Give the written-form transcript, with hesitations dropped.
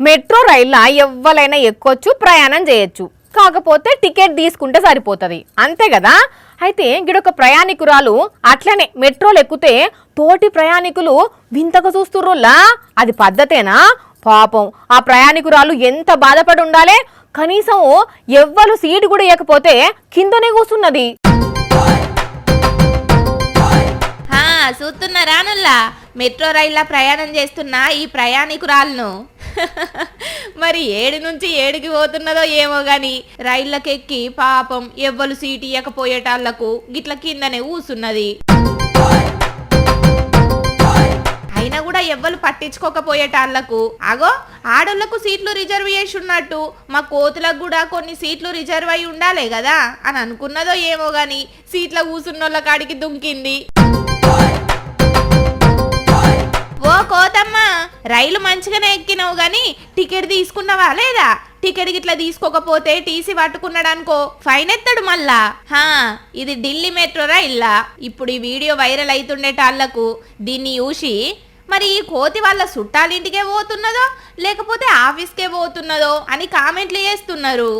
Metro రైల్లో ఎవ్వరైనా ఎక్కొచ్చు, ప్రయాణం చేయొచ్చు. కాకపోతే టికెట్ తీసుకుంటే సరిపోతుంది, అంతే కదా. అయితే గిడొక ప్రయాణికురాలు అట్లనే మెట్రోలు ఎక్కితే తోటి ప్రయాణికులు వింతగా చూస్తుర్రులా. అది పద్ధతేనా? పాపం ఆ ప్రయాణికురాలు ఎంత బాధపడి ఉండాలి. కనీసం ఎవ్వరు సీటు కూడా ఇవ్వకపోతే కిందనే కూర్చున్నది. చూస్తున్నారానుల్లా మెట్రో రైల్లో ప్రయాణం చేస్తున్న ఈ ప్రయాణికురాలను. మరి ఏడు నుంచి ఏడుకి పోతున్నదో ఏమో గాని రైళ్ళకెక్కి పాపం ఎవ్వరు సీటు ఇవ్వకపోయేటాళ్లకు గిట్ల కిందనే కూసున్నది. అయినా కూడా ఎవ్వరు పట్టించుకోకపోయేటాళ్లకు అగో ఆడోళ్లకు సీట్లు రిజర్వ్ చేసి ఉన్నట్టు మా కోతులకు కూడా కొన్ని సీట్లు రిజర్వ్ అయి ఉండాలే కదా అని అనుకున్నదో ఏమో గాని సీట్ల కూసున్నోళ్ళ కాడికి దుంకింది. ఓ కోతమ్మ, రైలు మంచిగానే ఎక్కినావు గాని టికెట్ తీసుకున్నావా లేదా? టికెట్ గిట్లా తీసుకోకపోతే టీసీ పట్టుకున్నాడనుకో ఫైన్ ఎత్తాడు మళ్ళా. ఇది ఢిల్లీ మెట్రో రైల్లా. ఇప్పుడు ఈ వీడియో వైరల్ అవుతుండేటాళ్లకు దీన్ని చూసి మరి ఈ కోతి వాళ్ళ చుట్టాలింటికే పోతున్నదో లేకపోతే ఆఫీస్కే పోతున్నదో అని కామెంట్లు చేస్తున్నారు.